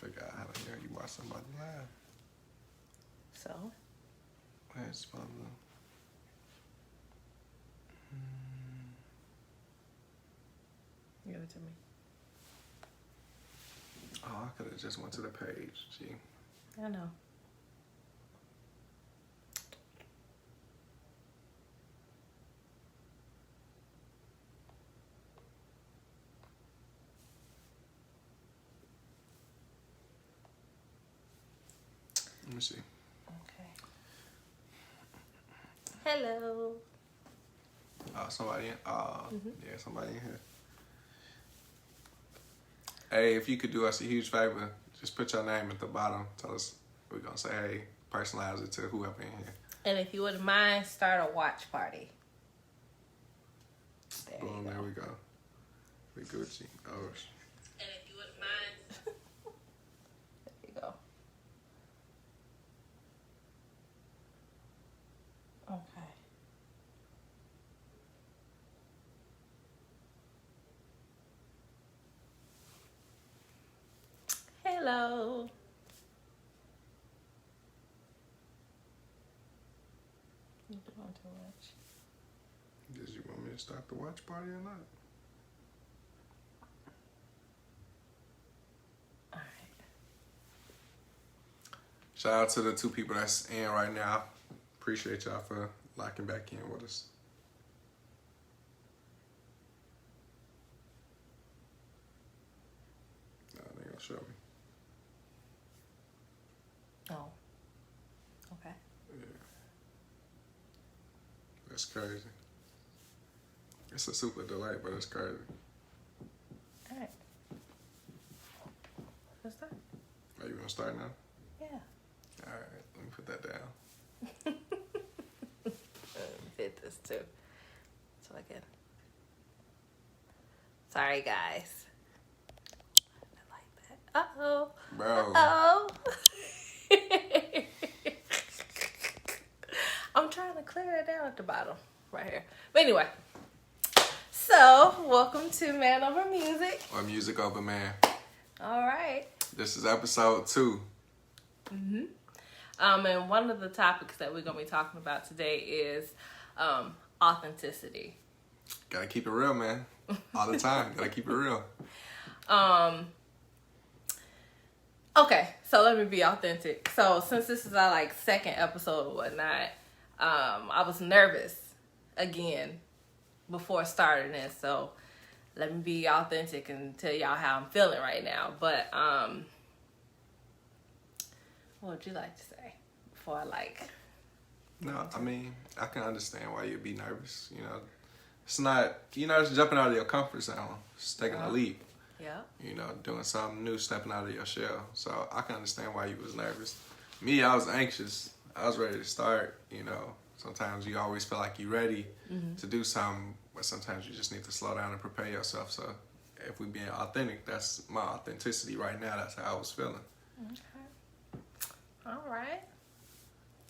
figure out how to hear you watch somebody live. So? Where's supposed to... Give it to me. Oh, I could have just went to the page. Gee. I know. Let me see. Okay. Hello. Oh, somebody in. Yeah, somebody in here. Hey, if you could do us a huge favor, just put your name at the bottom. Tell us, we're going to say, hey, personalize it to whoever in here. And if you wouldn't mind, start a watch party. Boom, there we go. We Gucci. Oh, and if you wouldn't mind. There you go. Okay. Hello. You doing too much. did you want me to start the watch party or not? All right. Shout out to the 2 people that's in right now. Appreciate y'all for locking back in with us. No, they gonna show me. Oh. Okay. Yeah. That's crazy. It's a super delay, but it's crazy. All right. Let's start. Are you gonna start now? Yeah. All right, let me put that down. Did this too. So I can. Sorry, guys. I like that. Uh-oh. Bro. Uh-oh. I'm trying to clear it down at the bottom. Right here. But anyway. So, welcome to Man Over Music. Or Music Over Man. All right. This is episode 2. Mm-hmm. And one of the topics that we're going to be talking about today is authenticity. Gotta keep it real, man. All the time. Gotta keep it real. Okay, so let me be authentic. So since this is our second episode or whatnot, I was nervous again before starting this. So let me be authentic and tell y'all how I'm feeling right now. But what would you like to say before I No, I mean, I can understand why you'd be nervous. You know, it's not, it's jumping out of your comfort zone. It's taking a leap. Yeah. Doing something new, stepping out of your shell. So I can understand why you was nervous. Me, I was anxious. I was ready to start. Sometimes you always feel like you're ready to do something, but sometimes you just need to slow down and prepare yourself. So if we're being authentic, that's my authenticity right now. That's how I was feeling. Okay. All right.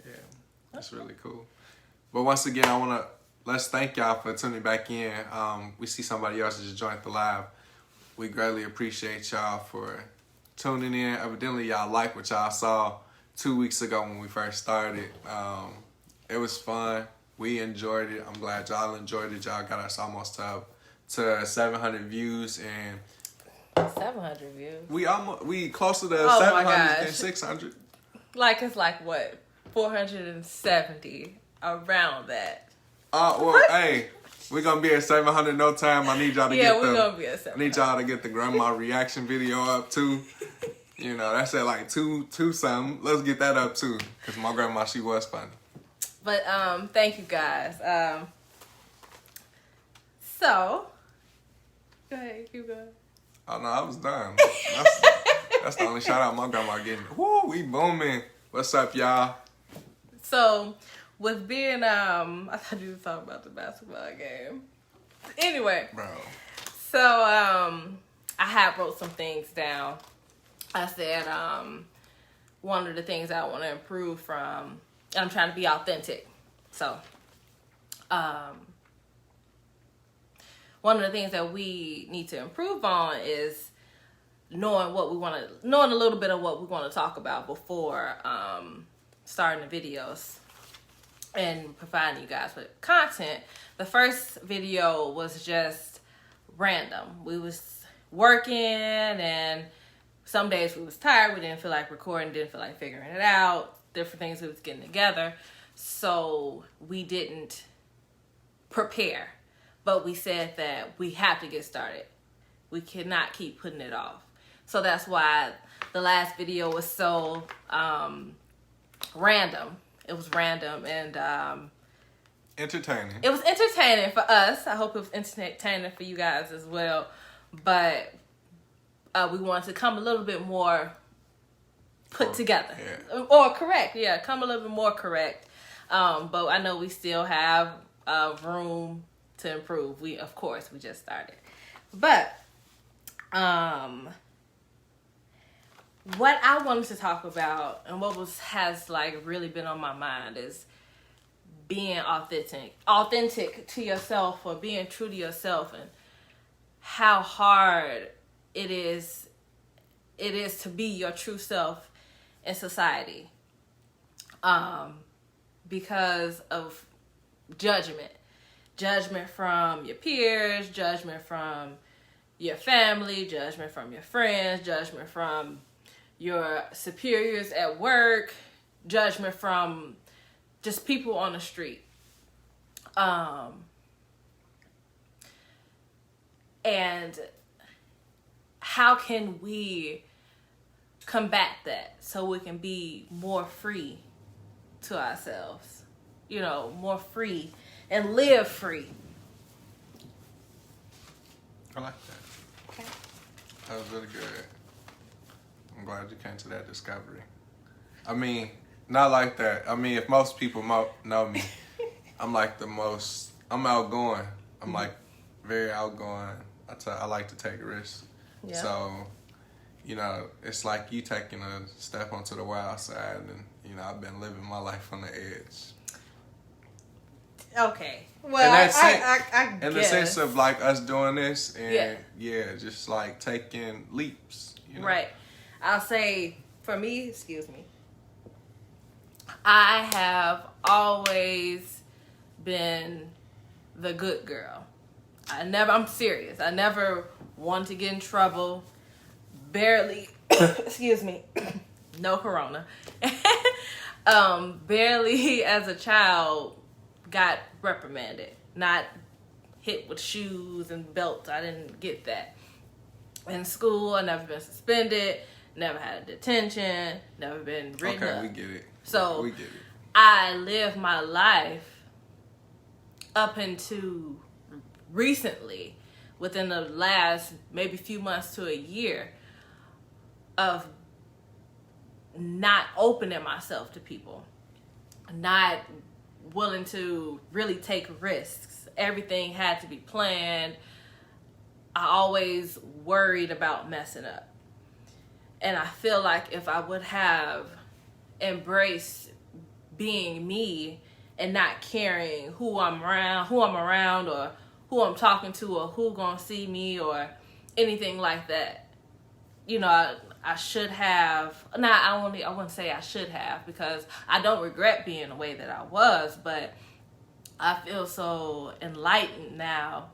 Yeah, that's really cool. But once again, let's thank y'all for tuning back in. We see somebody else just joined the live. We greatly appreciate y'all for tuning in. Evidently, y'all like what y'all saw 2 weeks ago when we first started. It was fun. We enjoyed it. I'm glad y'all enjoyed it. Y'all got us almost up to 700 views and 700 views. We closer to Oh 700 than 600. It's what? 470 around that. Well, hey, we're gonna be at 700 no time. I need y'all to we're gonna be at 700. I need y'all to get the grandma reaction video up too. That's at two something. Let's get that up too, cause my grandma, she was funny. But thank you guys. So go ahead, keep going. Oh no, I was done. That's the only shout out my grandma getting. Woo, we booming. What's up, y'all? So with being I thought you were talking about the basketball game. Anyway. Bro. So I had wrote some things down. I said one of the things I want to improve from, and I'm trying to be authentic. So one of the things that we need to improve on is knowing a little bit of what we want to talk about before starting the videos and providing you guys with content. The first video was just random. We was working, and some days we was tired. We didn't feel like recording, didn't feel like figuring it out. Different things we was getting together. So we didn't prepare. But we said that we have to get started. We cannot keep putting it off. So that's why the last video was so random. It was random and entertaining. It was entertaining for us. I hope it was entertaining for you guys as well. But we wanted to come a little bit more put together. Yeah. Or correct. Yeah, come a little bit more correct. But I know we still have room to improve. We just started. But what I wanted to talk about and what has like really been on my mind is being authentic to yourself, or being true to yourself, and how hard it is to be your true self in society, because of judgment from your peers, judgment from your family, judgment from your friends, judgment from your superiors at work, judgment from just people on the street. And how can we combat that so we can be more free to ourselves? You know, more free and live free. I like that. Okay. That was really good. I'm glad you came to that discovery. I mean, not like that. I mean, if most people know me, I'm outgoing. I'm like very outgoing. I like to take risks. Yeah. So, you know, it's like you taking a step onto the wild side, and, you know, I've been living my life on the edge. Okay. Well, I guess. In the sense of like us doing this, and just like taking leaps. You know? Right. I'll say, for me, I have always been the good girl. I'm serious. I never wanted to get in trouble. Barely, no corona. Barely as a child got reprimanded. Not hit with shoes and belts. I didn't get that. In school, I never been suspended. Never had a detention, never been written up. Okay, we get it. So we get it. I lived my life up into recently, within the last maybe few months to a year, of not opening myself to people, not willing to really take risks. Everything had to be planned. I always worried about messing up. And I feel like if I would have embraced being me and not caring who I'm around, or who I'm talking to, or who gonna see me, or anything like that, you know, I should have. I wouldn't say I should have, because I don't regret being the way that I was, but I feel so enlightened now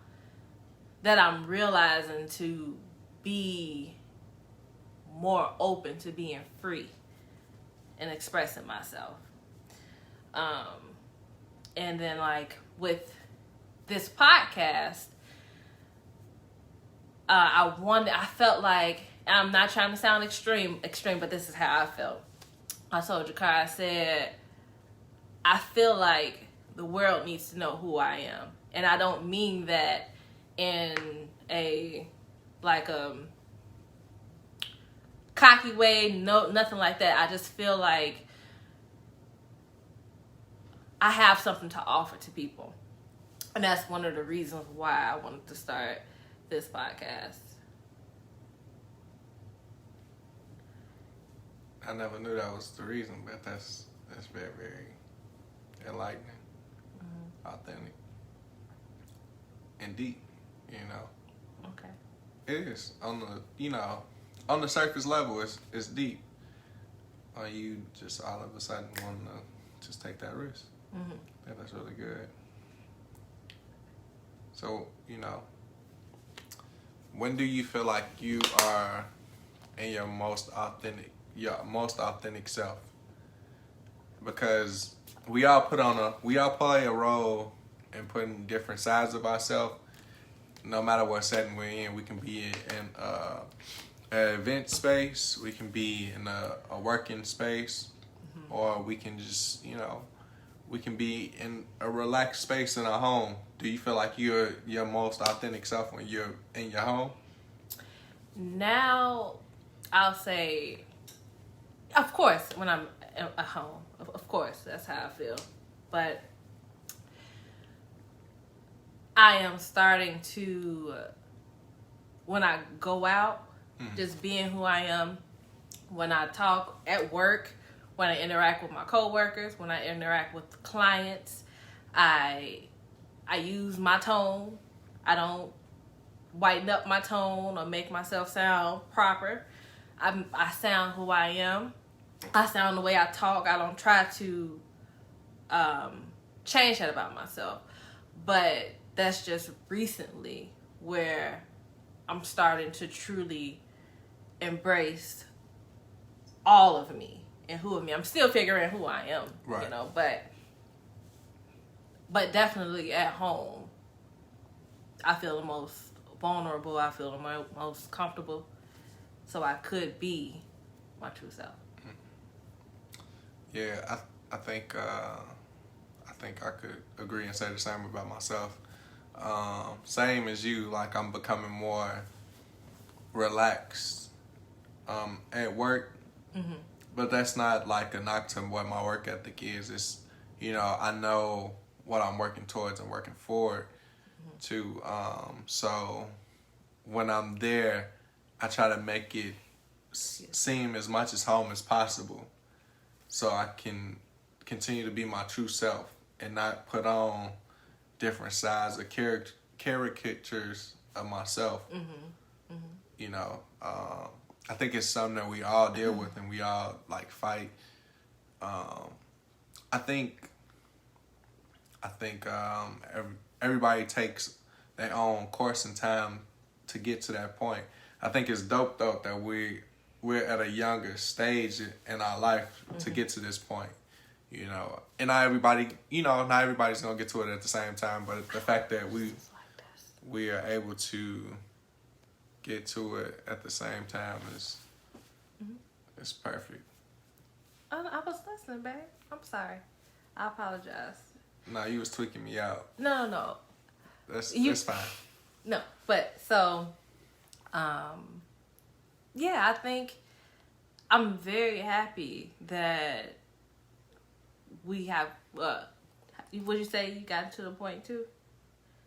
that I'm realizing to be more open to being free and expressing myself. And then like with this podcast, I felt like, I'm not trying to sound extreme, but this is how I felt. I told Jakar, I said, I feel like the world needs to know who I am. And I don't mean that in a cocky way, nothing like that. I just feel like I have something to offer to people. And that's one of the reasons why I wanted to start this podcast. I never knew that was the reason, but that's very, very enlightening, authentic, and deep, you know. Okay. It is on on the surface level, it's deep. Or you just all of a sudden want to just take that risk. Mm-hmm. Yeah, that's really good. So, when do you feel like you are in your most authentic self? Because we all play a role in putting different sides of ourselves. No matter what setting we're in, we can be in an event space, we can be in a working space, or we can just, we can be in a relaxed space in our home. Do you feel like you're your most authentic self when you're in your home? Now, I'll say, of course, when I'm at home, of course, that's how I feel. But I am starting to, when I go out, just being who I am, when I talk at work, when I interact with my coworkers, when I interact with clients, I use my tone. I don't whiten up my tone or make myself sound proper. I sound who I am. I sound the way I talk. I don't try to change that about myself. But that's just recently where I'm starting to truly embrace all of me and who of me. I'm still figuring who I am, right. But definitely at home, I feel the most vulnerable. I feel the most comfortable, so I could be my true self. Yeah, I think I could agree and say the same about myself. Same as you, like I'm becoming more relaxed at work, but that's not like a knock to what my work ethic is. It's, I know what I'm working towards and working forward to. So when I'm there, I try to make it seem as much as home as possible, so I can continue to be my true self and not put on different sides of caricatures of myself. I think it's something that we all deal with and we all like fight. I think everybody takes their own course and time to get to that point. I think it's dope though that we're at a younger stage in our life to get to this point. And not everybody's gonna get to it at the same time, but the fact that we are able to get to it at the same time is perfect. I was listening, babe. I'm sorry. I apologize. No, you was tweaking me out. No. That's fine. No, but so, yeah, I think I'm very happy that we have. Would you say you got to the point too?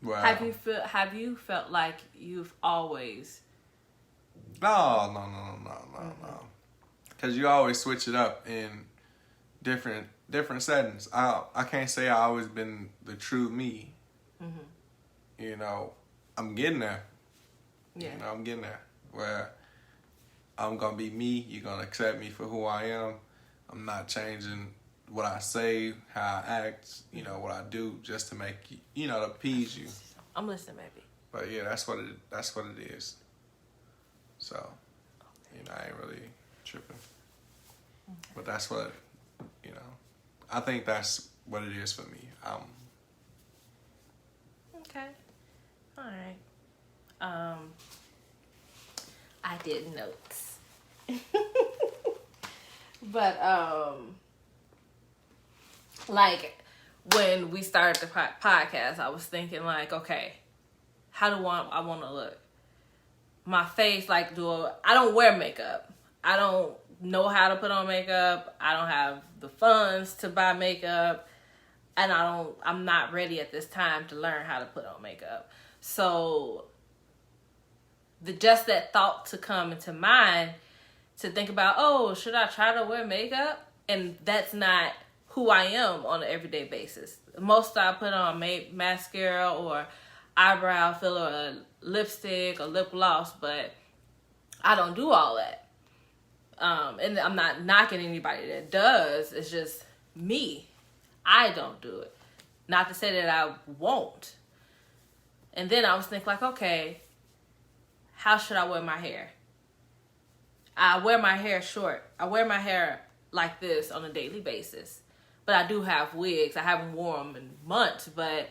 Wow. Have you felt like you've always? No. Because you always switch it up in different settings. I can't say I always been the true me. I'm getting there. Yeah. I'm getting there. Where I'm gonna be me. You're gonna accept me for who I am. I'm not changing what I say, how I act, what I do, just to make you, to appease you. I'm listening, baby. But yeah, that's what it is. So, I ain't really tripping. But that's what, I think that's what it is for me. Okay. All right. I did notes. But, like, when we started the podcast, I was thinking, like, okay, how do I want to look? My face, like, I don't wear makeup. I don't know how to put on makeup. I don't have the funds to buy makeup. And I'm not ready at this time to learn how to put on makeup. So, just that thought to come into mind to think about, oh, should I try to wear makeup? And that's not who I am on an everyday basis. Most I put on mascara or eyebrow filler or lipstick or lip gloss, but I don't do all that. And I'm not knocking anybody that does. It's just me. I don't do it. Not to say that I won't. And then I was thinking like, okay, how should I wear my hair? I wear my hair short. I wear my hair like this on a daily basis. But I do have wigs. I haven't worn them in months, but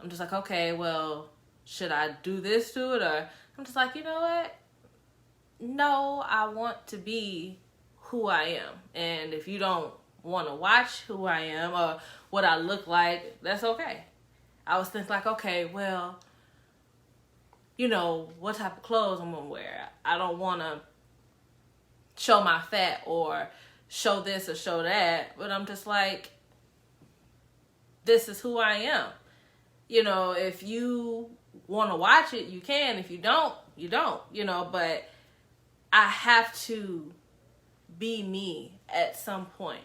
I'm just like, okay, well, should I do this to it? Or I'm just like, you know what? No, I want to be who I am. And if you don't want to watch who I am or what I look like, that's okay. I was thinking like, okay, well, you know, what type of clothes I'm going to wear. I don't want to show my fat or show this or show that. But I'm just like, this is who I am. You know, if you want to watch it, you can. If you don't, you don't. You know, but I have to be me at some point.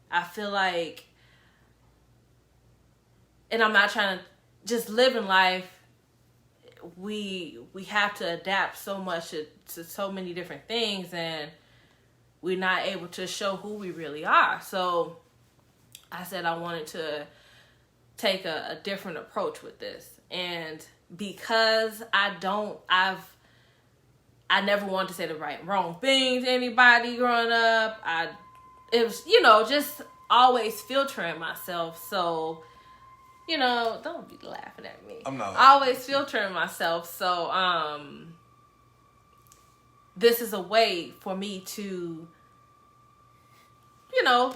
I feel like, and I'm not trying to just live in life. We have to adapt so much to so many different things, and we're not able to show who we really are. So I said I wanted to take a different approach with this. And because I never wanted to say the wrong thing to anybody growing up. It was, you know, just always filtering myself. So, you know, don't be laughing at me. I'm not laughing. Always filtering myself. So, this is a way for me to, you know,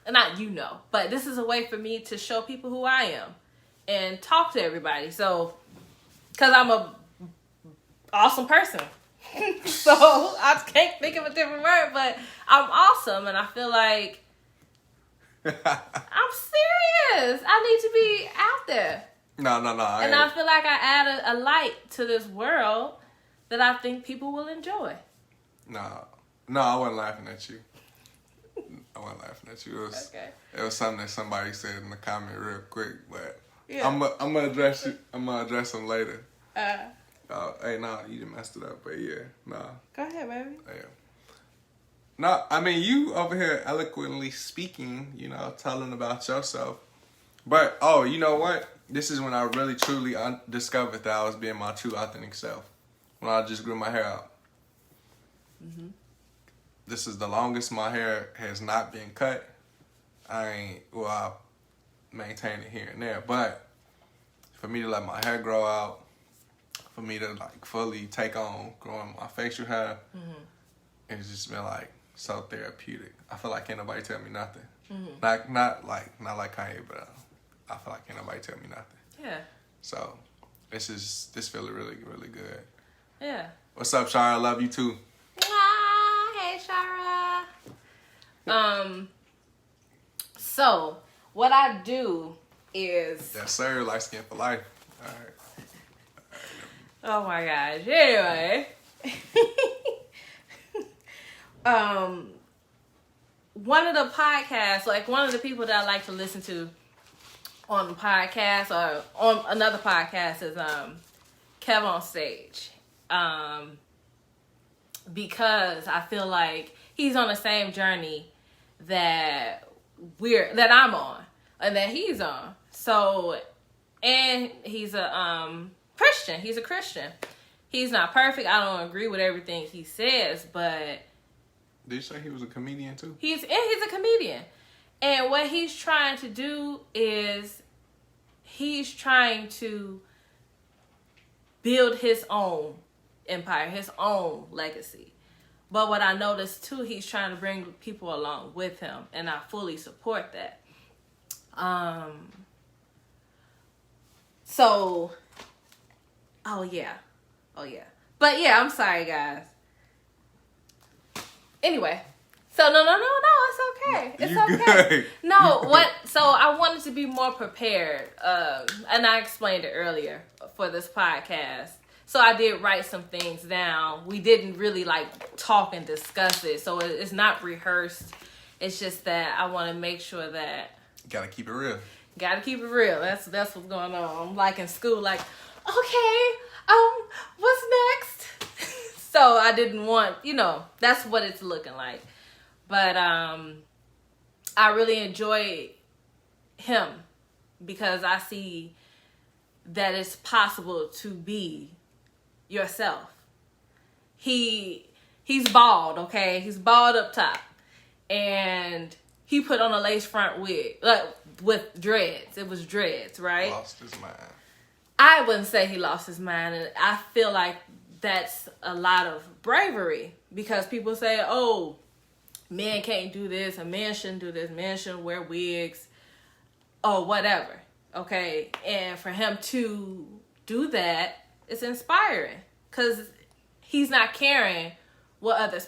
not you know, but this is a way for me to show people who I am and talk to everybody. So, because I'm a awesome person. So, I can't think of a different word, but I'm awesome, and I feel like I'm serious. I need to be out there. No. And I feel like I add a light to this world that I think people will enjoy. No, I wasn't laughing at you. I wasn't laughing at you. It was something that somebody said in the comment real quick, but yeah. I'm gonna address you. I'm gonna address them later. Hey, you done messed it up, but yeah, Go ahead, baby. Yeah. No, I mean, you over here eloquently speaking, you know, telling about yourself. But, you know what? This is when I really, truly discovered that I was being my true, authentic self. When I just grew my hair out. Mm-hmm. This is the longest my hair has not been cut. I maintain it here and there. But for me to let my hair grow out, for me to like fully take on growing my facial hair, it's just been like so therapeutic. I feel like can't nobody tell me nothing. Mm-hmm. Not like Kanye, but I feel like can't nobody tell me nothing. Yeah. So this feeling really, really good. Yeah. What's up, Shara? I love you too. Hey, Shara. So what I do is yes, sir. Light skin for life. All right. Oh my gosh. Anyway. One of the podcasts, like one of the people that I like to listen to on the podcast or on another podcast is Kev on Stage. Because I feel like he's on the same journey that I'm on and that he's on. So, and he's a Christian. He's a Christian. He's not perfect. I don't agree with everything he says, but did you say he was a comedian too? He's a comedian. And what he's trying to do is he's trying to build his own empire, his own legacy. But what I noticed too, he's trying to bring people along with him, and I fully support that. Oh yeah. But yeah, I'm sorry, guys. Anyway, so no, it's okay. It's okay. Good. So I wanted to be more prepared, and I explained it earlier for this podcast. So I did write some things down. We didn't really like talk and discuss it, so it's not rehearsed. It's just that I want to make sure that gotta keep it real. Gotta keep it real. That's what's going on. I'm like in school, like, okay, what's next? So So I didn't want, that's what it's looking like. But I really enjoy him because I see that it's possible to be yourself. He's bald, okay? He's bald up top. And he put on a lace front wig, with dreads. It was dreads, right? Lost his mind. I wouldn't say he lost his mind. And I feel like that's a lot of bravery. Because people say, oh, men can't do this. A man shouldn't do this. Men shouldn't wear wigs. Or whatever. Okay? And for him to do that, it's inspiring. Because he's not caring what other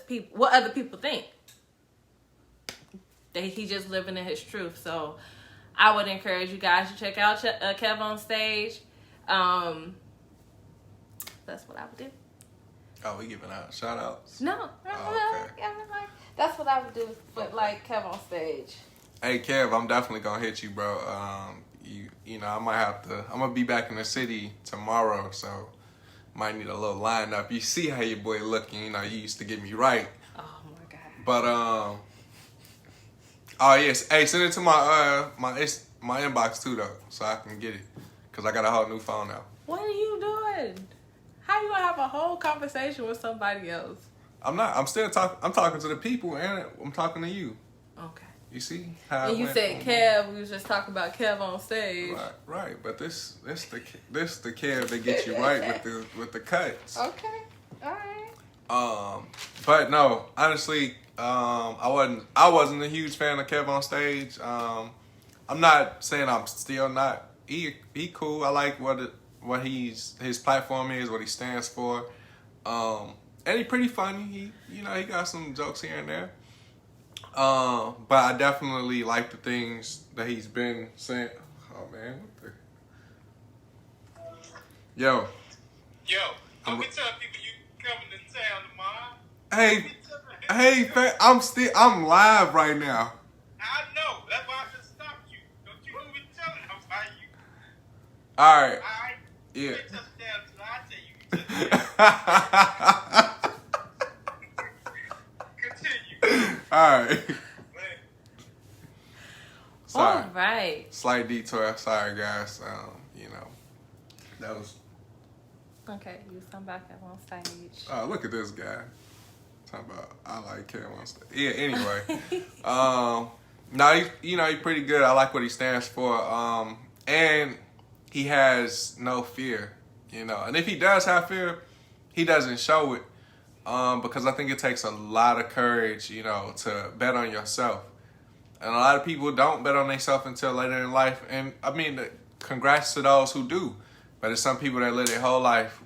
people think. That he's just living in his truth. So I would encourage you guys to check out Kev on Stage. That's what I would do. Oh, we giving out shout outs? No. Oh, okay. That's what I would do. But like Kev on Stage. Hey Kev, I'm definitely gonna hit you, bro. You know, I might have to. I'm gonna be back in the city tomorrow, so might need a little lineup. You see how your boy looking? You know, you used to get me right. Oh my God. But oh yes, hey, send it to my inbox too though, so I can get it, cause I got a whole new phone now. What are you doing? How you gonna have a whole conversation with somebody else? I'm not. I'm still talking. I'm talking to the people, and I'm talking to you. Okay. You see how? And you said Kev. We was just talking about Kev on Stage. Right. But this the Kev that gets you right with the cuts. Okay. All right. But no, honestly, I wasn't a huge fan of Kev on Stage. I'm not saying I'm still not. He cool. I like what his platform is, what he stands for. And he pretty funny. He got some jokes here and there. But I definitely like the things that he's been saying. Oh man, what the? Yo, don't be telling people you coming to town tomorrow. I'm live right now. I know. That's why I just stopped you. Don't you be telling them about you. All right. All right. Yeah. You touch down till I tell you. Continue. All right. Sorry. All right. Slight detour. Sorry, guys. That was. Okay, you was talking about Kev on Stage. Oh, look at this guy. Talking about I like Kev on Stage. Yeah. Anyway. No, he's pretty good. I like what he stands for. And he has no fear. And if he does have fear, he doesn't show it. Because I think it takes a lot of courage, to bet on yourself. And a lot of people don't bet on themselves until later in life. And I mean, congrats to those who do. But there's some people that live their whole life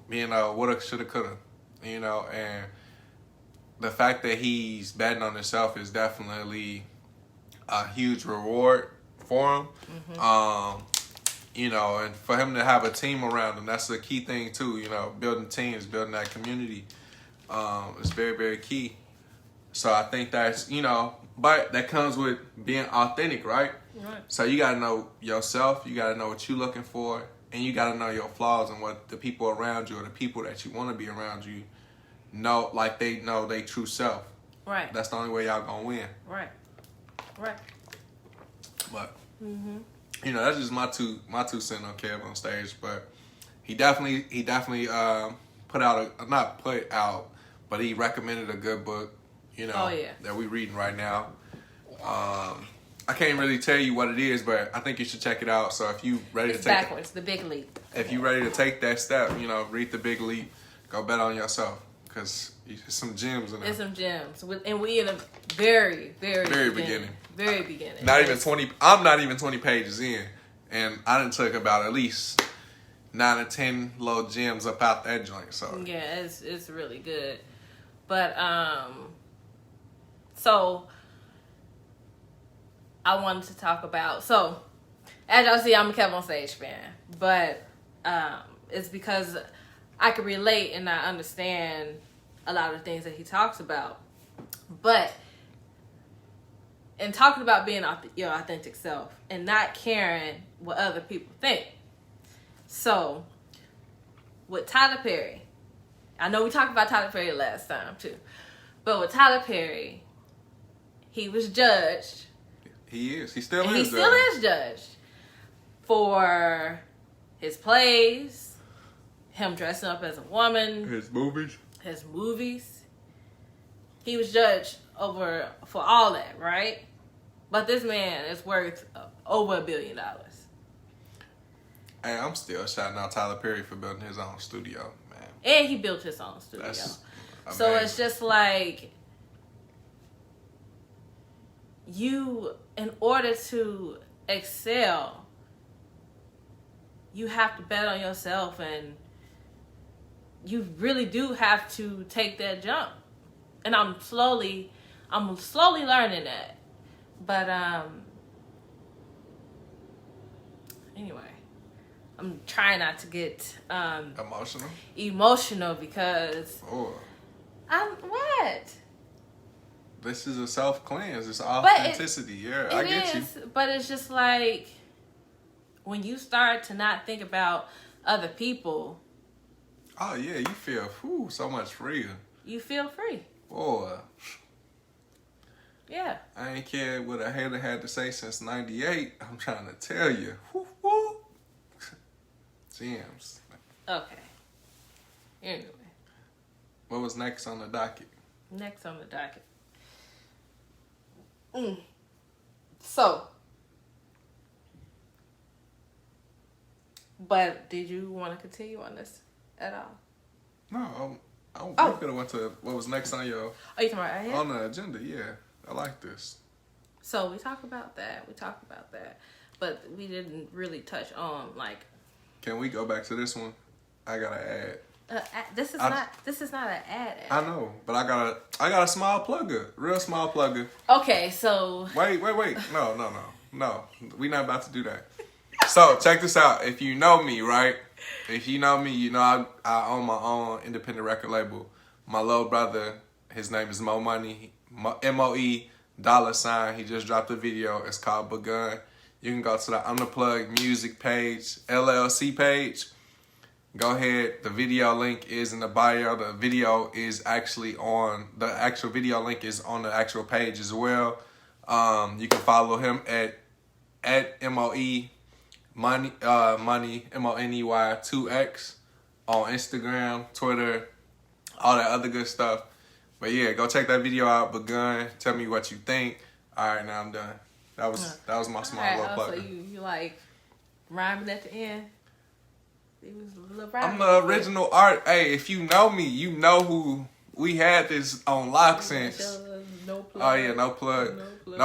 being woulda, shoulda, coulda. And the fact that he's betting on himself is definitely a huge reward for him. Mm-hmm. And for him to have a team around him, that's the key thing too. Building teams, building that community. It's very, very key. So I think that's, but that comes with being authentic, right? Right. So you got to know yourself. You got to know what you're looking for. And you got to know your flaws and what the people around you or the people that you want to be around you know, like they know their true self. Right. That's the only way y'all going to win. Right. But, that's just my two cents on Kev on Stage. But he definitely but he recommended a good book, that we reading right now. I can't really tell you what it is, but I think you should check it out. So if you ready to take backwards, The Big Leap. If you ready to take that step, read The Big Leap, go bet on yourself, because there's some gems in there. There's some gems, and we in a very, very beginning. Very beginning. Not even 20. I'm not even 20 pages in, and I done took about at least 9 or 10 little gems up out that joint. So yeah, it's really good. But so I wanted to talk about, so as y'all see, I'm a Kev on Stage fan, but it's because I can relate and I understand a lot of the things that he talks about. But in talking about being your authentic self and not caring what other people think. So with Tyler Perry, I know we talked about Tyler Perry last time too, but with Tyler Perry, he was judged. He is. He still is. He still is judged for his plays, him dressing up as a woman, His movies. his movies. He was judged for all that, right? But this man is worth over $1 billion. Hey, I'm still shouting out Tyler Perry for building his own studio, man. And he built his own studio. That's so amazing. it's just like, in order to excel, you have to bet on yourself, and you really do have to take that jump. And I'm slowly learning that. But anyway, I'm trying not to get emotional because what? This is a self-cleanse. It's authenticity. I get you. But it's just like when you start to not think about other people. Oh yeah, you feel so much freer. You feel free. Boy. Yeah. I ain't cared what a hater had to say since '98. I'm trying to tell you. Woo. Gems. Okay. Anyway. What was next on the docket? Next on the docket. So. But did you want to continue on this at all? No, we could have went to what was next on your you talking about ahead? on the agenda. Yeah, I like this. So we talked about that. But we didn't really touch on like. Can we go back to this one? I got an ad. This is not an ad. I know, but I got a small plugger, real small plugger. Okay, so wait. No. We not about to do that. So check this out. If you know me, right? If you know me, you know I own my own independent record label. My little brother, his name is Mo Money, MOE $. He just dropped a video. It's called Begun. You can go to the Unplugged Music page, LLC page. Go ahead. The video link is in the bio. The video is actually the actual video link is on the actual page as well. You can follow him at MOE Money MONEY 2X on Instagram, Twitter, all that other good stuff. But yeah, go check that video out. Begun. Tell me what you think. All right, now I'm done. That was my small little plug. So you like rhyming at the end? It was a little rhyming. I'm the original art. Hey, if you know me, you know who we had this on lock since. No plug. Oh yeah, no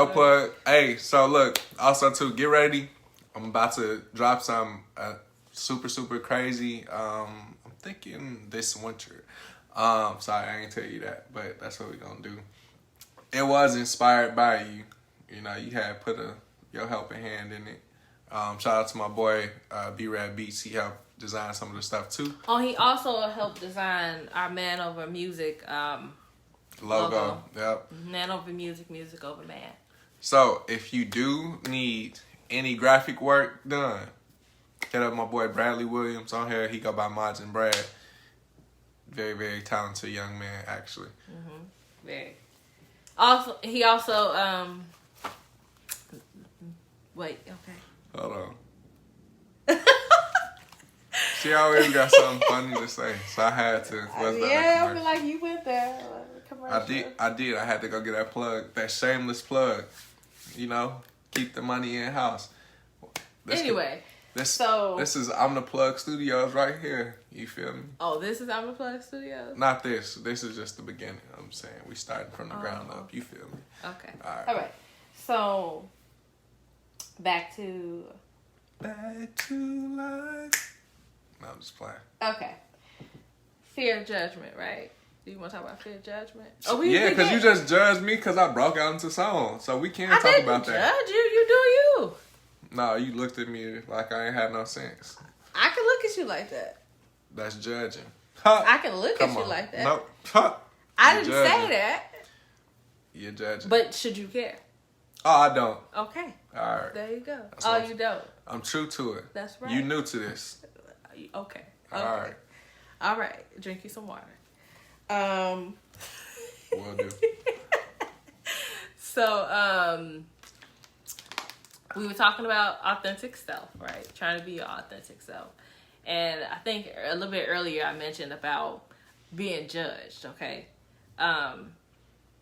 plug. Hey, so look, also too, get ready. I'm about to drop some super crazy. I'm thinking this winter. Sorry, I ain't tell you that, but that's what we're gonna do. It was inspired by you. You know, you had put your helping hand in it. Shout out to my boy B-Rad Beats. He helped design some of the stuff too. Oh, he also helped design our Man Over Music logo. Yep. Man Over Music, Music Over Man. So if you do need any graphic work done, hit up my boy Bradley Williams on here. He go by Mods and Brad. Very, very talented young man, actually. Mm-hmm. Very. Also, he also wait. Okay. Hold on. She always got something funny to say, so I had to. I feel like you went there. I did. I had to go get that plug, that shameless plug. You know, keep the money in house. Anyway, this is I'm the Plug Studios right here. You feel me? Oh, this is I'm the Plug Studios. Not this. This is just the beginning. I'm saying we started from the ground up. You feel me? Okay. All right. So back to life. No, I'm just playing. Okay. Fear of judgment, right? Do you want to talk about fear of judgment? Yeah, because you just judged me because I broke out into song. So we can't talk about that. I didn't judge you. You do you. No, you looked at me like I ain't had no sense. I can look at you like that. That's judging. I can look at you like that. Nope. I didn't say that. You're judging. But should you care? Oh, I don't. Okay. All right. There you go. That's you don't. I'm true to it. That's right. You new to this. Okay. All right. All right. Drink you some water. Will do. So, we were talking about authentic self, right? Trying to be your authentic self. And I think a little bit earlier I mentioned about being judged, okay?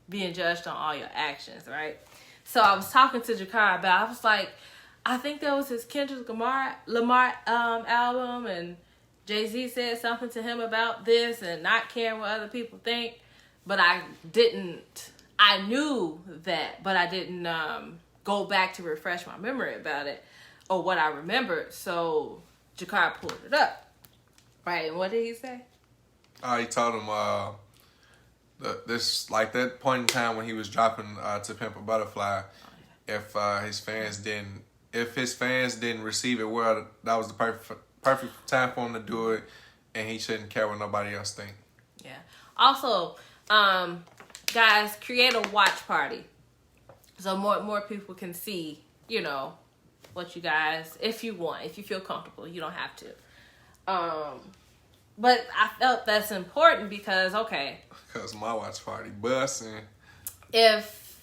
Being judged on all your actions, right? So I was talking to Jakar about, I was like, I think that was his Kendrick Lamar album, and Jay-Z said something to him about this and not caring what other people think. But I knew that, but I didn't go back to refresh my memory about it or what I remembered. So Jakar pulled it up. Right, and what did he say? He told him this, like, that point in time when he was dropping To Pimp a Butterfly, if his fans didn't receive it well, that was the perfect time for him to do it, and he shouldn't care what nobody else think. Yeah. Also, guys, create a watch party so more people can see, you know, what you guys, if you want, if you feel comfortable, you don't have to. But I felt that's important because, okay, because my watch party busting. If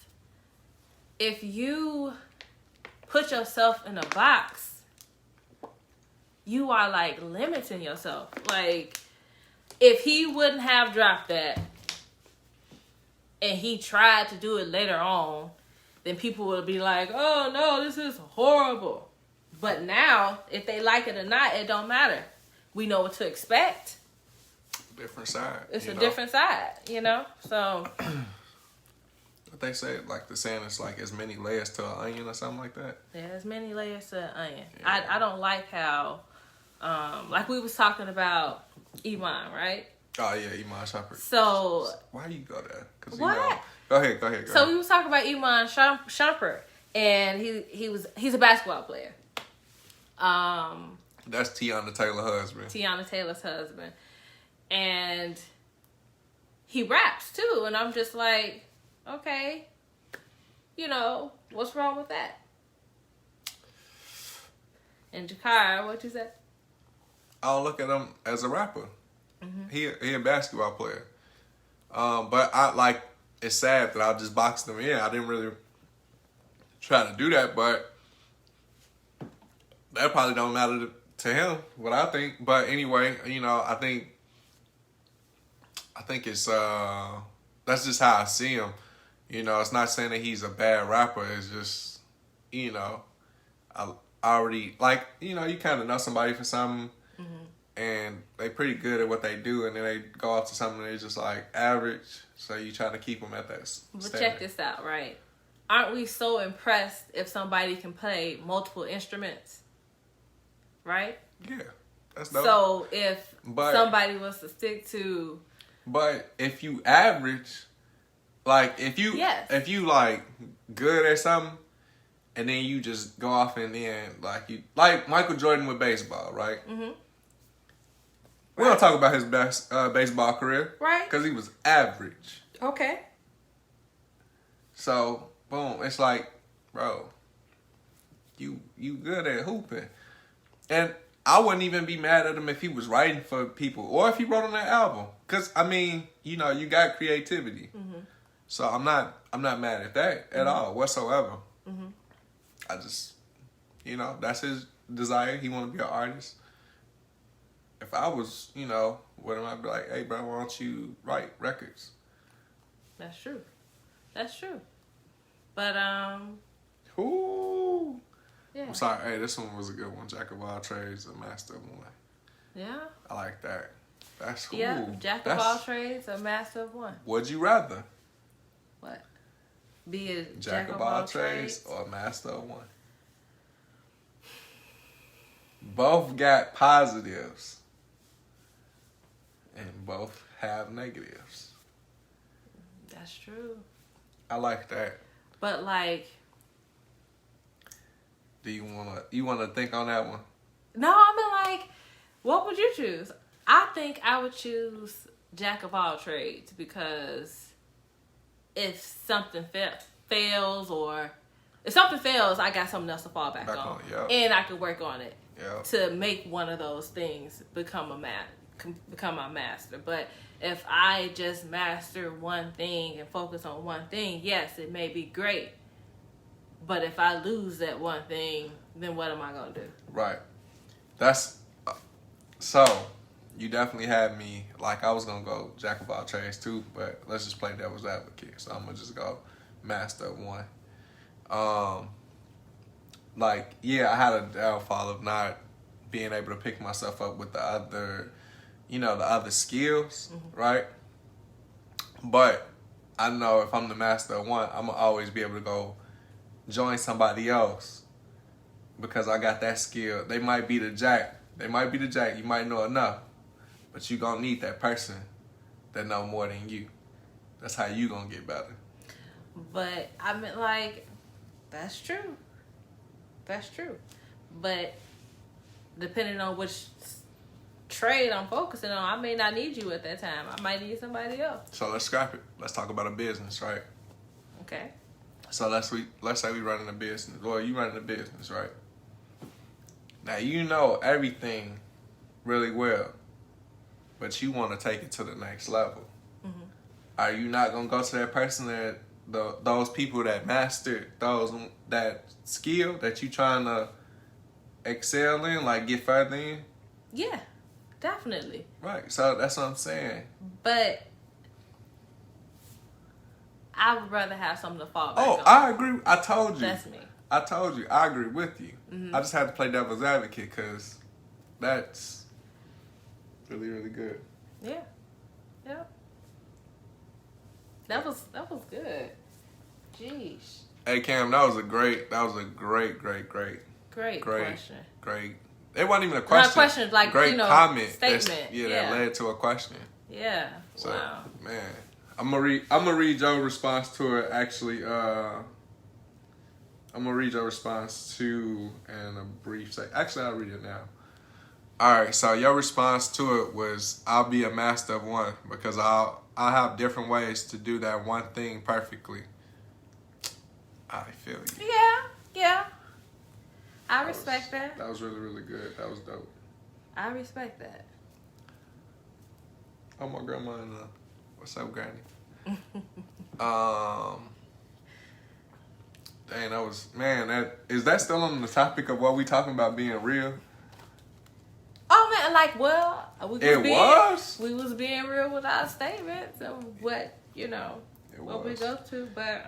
you put yourself in a box, you are like limiting yourself. Like, if he wouldn't have dropped that and he tried to do it later on, then people would be like, oh no, this is horrible. But now, if they like it or not, it don't matter. We know what to expect. Different side. It's a different side, you know? So they say, like, the saying is like as many layers to an onion or something like that. Yeah, as many layers to an onion. Yeah. I don't like how, like we was talking about Iman, right? Oh yeah, Iman Shumpert. So why you go there? Cause what? You know, go ahead. So we was talking about Iman Shumpert, and he's a basketball player. That's Tiana Taylor's husband. Tiana Taylor's husband, and he raps too, and I'm just like, okay, you know, what's wrong with that? And Jakar, what you said? I don't look at him as a rapper. Mm-hmm. He a basketball player. But I like, it's sad that I just boxed him in. I didn't really try to do that, but that probably don't matter to him, what I think. But anyway, you know, I think it's that's just how I see him. You know, it's not saying that he's a bad rapper. It's just, you know, I already, like, you know, you kind of know somebody for something, mm-hmm. and they pretty good at what they do, and then they go off to something that's just like average. So you try to keep them at that standard. But check this out, right? Aren't we so impressed if somebody can play multiple instruments? Right? Yeah, that's dope. So if somebody was to stick to, but if you average, like if you like good at something, and then you just go off and then like Michael Jordan with baseball, right? Mm-hmm. We don't talk about his best baseball career, right? Because he was average. Okay. So boom, it's like, bro, you good at hooping. And I wouldn't even be mad at him if he was writing for people or if he wrote on that album. Because, I mean, you know, you got creativity. Mm-hmm. So I'm not mad at that at all whatsoever. Mm-hmm. I just, you know, that's his desire. He want to be an artist. If I was, you know, with him, I'd be like, hey, bro, why don't you write records? That's true. But, Ooh. yeah. I'm sorry. Hey, this one was a good one. Jack of all trades, a master of one. Yeah. I like that. That's cool. Yeah, Jack of all trades, a master of one. Would you rather? What? Be a Jack of all trades or a master of one? Both got positives. And both have negatives. That's true. I like that. But like, do you wanna think on that one? No, I mean, like, what would you choose? I think I would choose Jack of all trades because if something fails, or if something fails, I got something else to fall back on. Yep. And I could work on it yep. to make one of those things become a become my master. But if I just master one thing and focus on one thing, yes, it may be great. But if I lose that one thing, then what am I gonna do? Right. That's so. You definitely had me like I was gonna go jack of all trades too, but let's just play devil's advocate. So I'm gonna just go master of one. Like yeah, I had a downfall of not being able to pick myself up with the other, the other skills, right? But I know if I'm the master of one, I'm gonna always be able to go join somebody else because I got that skill. They might be the jack. You might know enough. But you gonna need that person that know more than you. That's how you gonna get better. But I mean, like, that's true. That's true. But depending on which trade I'm focusing on, I may not need you at that time. I might need somebody else. So let's scrap it. Let's talk about a business, right? Okay. So let's say we running a business. Well, you running a business, right? Now you know everything really well, but you want to take it to the next level. Mm-hmm. Are you not gonna go to that person that those people that mastered that skill that you trying to excel in, like get further in? Yeah, definitely. Right. So that's what I'm saying. But I would rather have something to fall back on. Oh, I agree. I told you. That's me. I told you. I agree with you. Mm-hmm. I just had to play devil's advocate because that's really, really good. Yeah. Yeah. That was good. Jeez. Hey Cam, that was a great question. Great. It wasn't even a question. Not a question, like, great comment. Statement. That led to a question. Yeah. So, wow. man, I'm gonna read your response to it. Actually, I'm gonna read your response to in a brief second. Actually, I'll read it now. All right. So your response to it was, "I'll be a master of one because I'll have different ways to do that one thing perfectly." I feel you. Yeah. I respect that. That was really, really good. That was dope. I respect that. Oh, my grandma and what's up, Granny? Dang, that was, man, is that still on the topic of what we talking about being real? Oh man, like, well, we was being real with our statements and what we go to, but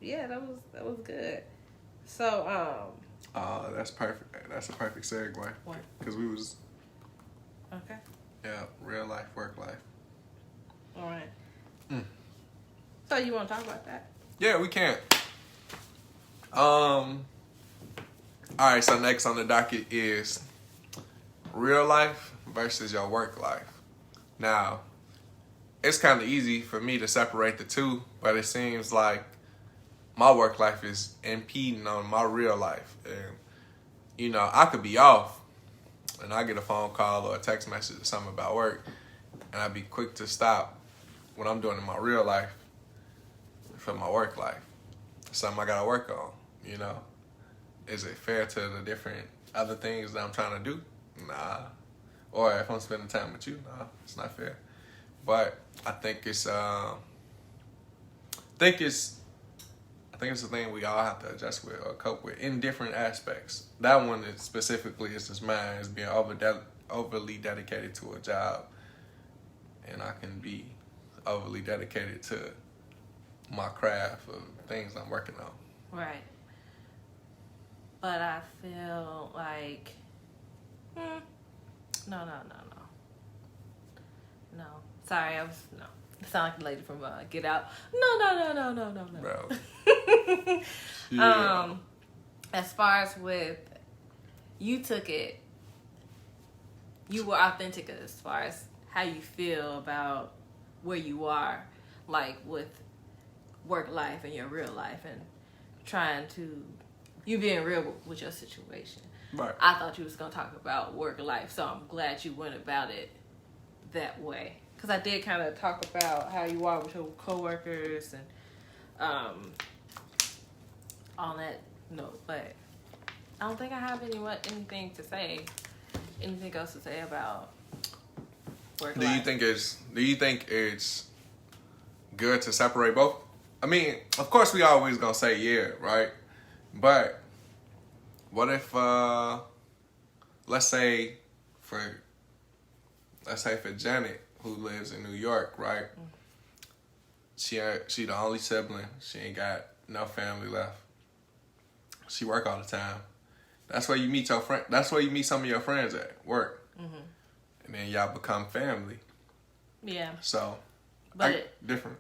yeah, that was good. So that's perfect. That's a perfect segue. What? Because we was okay. Yeah, real life, work life. All right. So you want to talk about that? Yeah, we can. All right. So next on the docket is real life versus your work life. Now, it's kind of easy for me to separate the two, but it seems like my work life is impeding on my real life. And, I could be off and I get a phone call or a text message or something about work, and I'd be quick to stop what I'm doing in my real life for my work life. Something I got to work on, Is it fair to the different other things that I'm trying to do? Nah. Or if I'm spending time with you, nah, it's not fair. But I think it's a thing we all have to adjust with or cope with in different aspects. That one is specifically is just mine, is being overly dedicated to a job, and I can be overly dedicated to my craft of things I'm working on. Right. But I feel like no. Sorry, I sound like a lady from Get Out. No. Bro. Yeah. As far as with you took it, you were authentic as far as how you feel about where you are, like with work life and your real life, and you being real with your situation. Right. I thought you was gonna talk about work life, so I'm glad you went about it that way. Because I did kind of talk about how you are with your coworkers and all that. No, but I don't think I have anything else to say about work Do you think it's good to separate both? I mean, of course we always gonna say yeah, right? But what if let's say for Janet, who lives in New York, right? She the only sibling. She ain't got no family left. She work all the time. That's where you meet your friend. That's where you meet some of your friends at work, and then y'all become family. Yeah. So, But different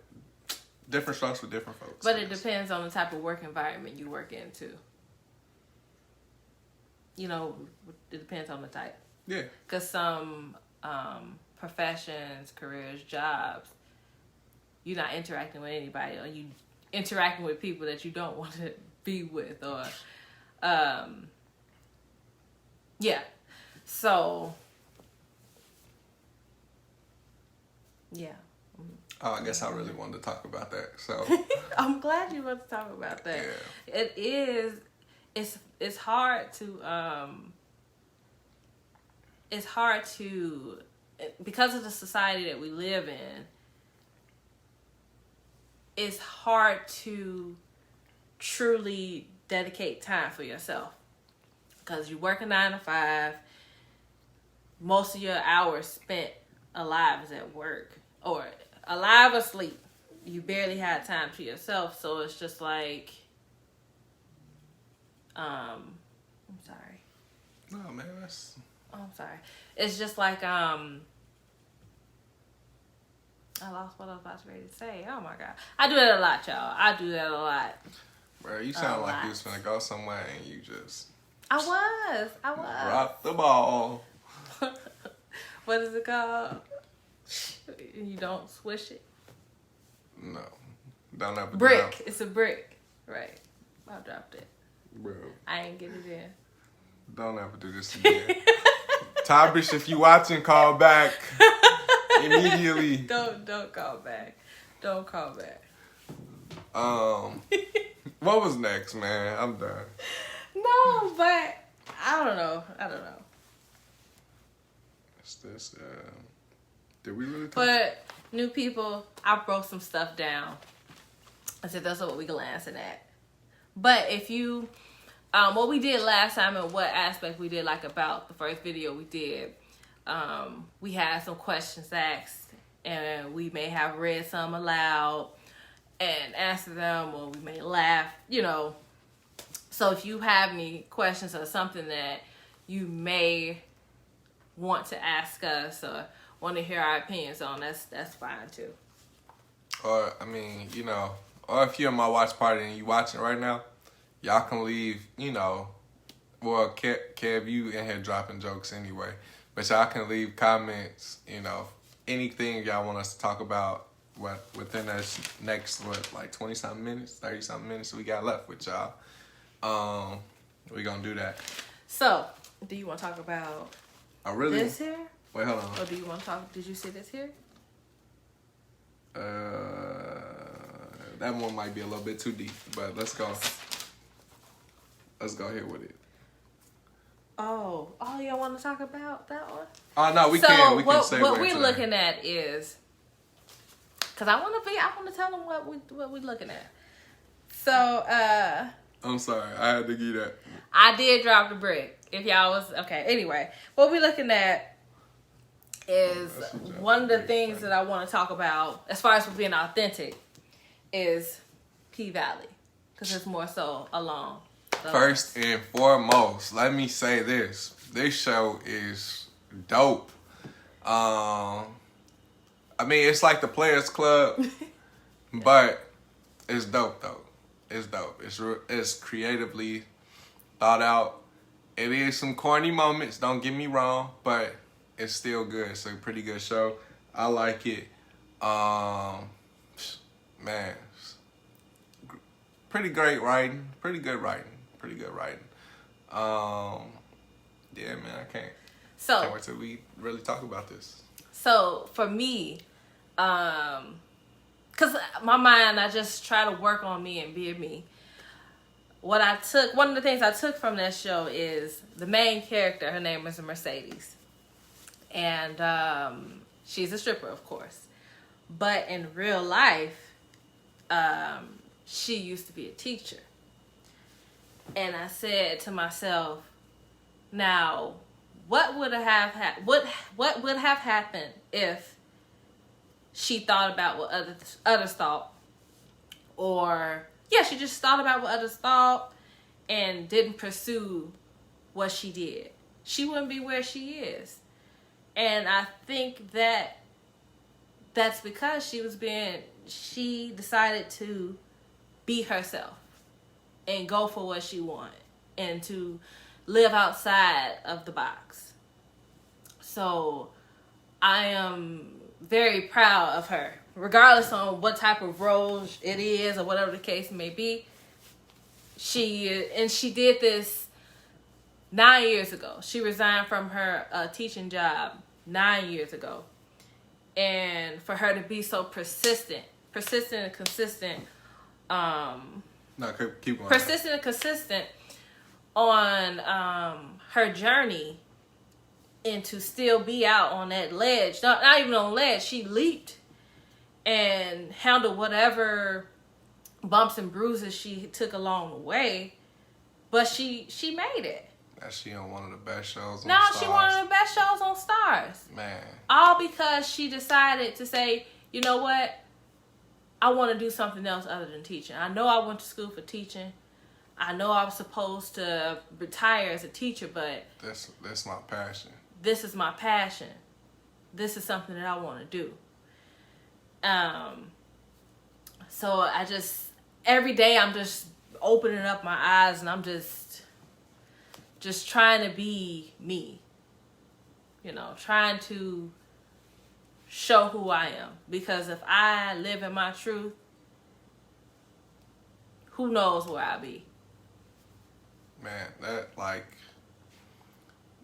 strokes with different folks. But it depends on the type of work environment you work in too. You know, it depends on the type. Yeah. Because some professions, careers, jobs, you're not interacting with anybody, or you interacting with people that you don't want to be with, or yeah. So yeah. Oh, I guess I really wanted to talk about that. So I'm glad you want to talk about that. Yeah. It is. It's hard to because of the society that we live in. It's hard to truly dedicate time for yourself because you work a 9 to 5. Most of your hours spent alive is at work, or alive or asleep. You barely had time to yourself, so it's just like, I'm sorry. no, man, that's. Oh, I'm sorry. It's just like I lost what I was about to ready to say. Oh my god, I do that a lot, y'all. I do that a lot. Bro, you sound like you was finna go somewhere and you just. I was. Drop the ball. What is it called? You don't swish it. No, don't ever. Brick. It's a brick. Right. I dropped it. Bro, I ain't get it in. don't ever do this again. Tabish, if you watching, call back immediately. Don't call back. Don't call back. What was next, man? I'm done. No, but I don't know. It's this. Did we really? But new people, I broke some stuff down. I said that's what we glancing at. But if you, what we did last time and what aspect we did like about the first video we did, we had some questions asked, and we may have read some aloud and answered them, or we may laugh, you know. So if you have any questions or something that you may want to ask us or want to hear our opinions on, that's fine too. Or, I mean, you know, or if you're in my watch party and you watching right now, y'all can leave, you know, well, Kev, you in here dropping jokes anyway, but y'all can leave comments, you know, anything y'all want us to talk about within this next, like 20-something minutes, 30-something minutes we got left with y'all. We gonna do that. So, do you want to talk about this here? Wait, hold on. Or do you want to talk, did you see this here? That one might be a little bit too deep, but let's go. Let's go here with it. Oh, y'all want to talk about that one? Oh no, we can segue what we're into looking at is, because I want to tell them what we're looking at. So, I'm sorry, I had to give that. I did drop the brick. If y'all was okay. Anyway, what we're looking at is one of the things that I want to talk about as far as for being authentic is P-Valley, because it's more so along. First and foremost, let me say this. This show is dope. I mean, it's like the Players Club, but it's dope, though. It's dope. It's creatively thought out. It is some corny moments, don't get me wrong, but it's still good. It's a pretty good show. I like it. Man, pretty great writing. Pretty good writing. Yeah, man, I can't wait till we really talk about this. So for me, cause my mind, I just try to work on me and be me. One of the things I took from that show is the main character. Her name is Mercedes, and She's a stripper, of course. But in real life, she used to be a teacher. And I said to myself, now, what would have what would have happened if she thought about what others thought, or she just thought about what others thought and didn't pursue what she did? She wouldn't be where she is. And I think that that's because she decided to be herself and go for what she wanted and to live outside of the box. So I am very proud of her, regardless on what type of role it is or whatever the case may be. She did this 9 years ago. She resigned from her teaching job 9 years ago. And for her to be so persistent and consistent, keep going. persistent and consistent on her journey, and to still be out on that ledge, not even on ledge, she leaped and handled whatever bumps and bruises she took along the way, but she made it. She on one of the best shows on Now Stars. she one of the best shows on Stars. Man. All because she decided to say, you know what? I want to do something else other than teaching. I know I went to school for teaching. I know I was supposed to retire as a teacher, but that's my passion. This is my passion. This is something that I want to do. So every day I'm just opening up my eyes, and I'm just trying to be me. Trying to show who I am. Because if I live in my truth, who knows where I'll be. Man,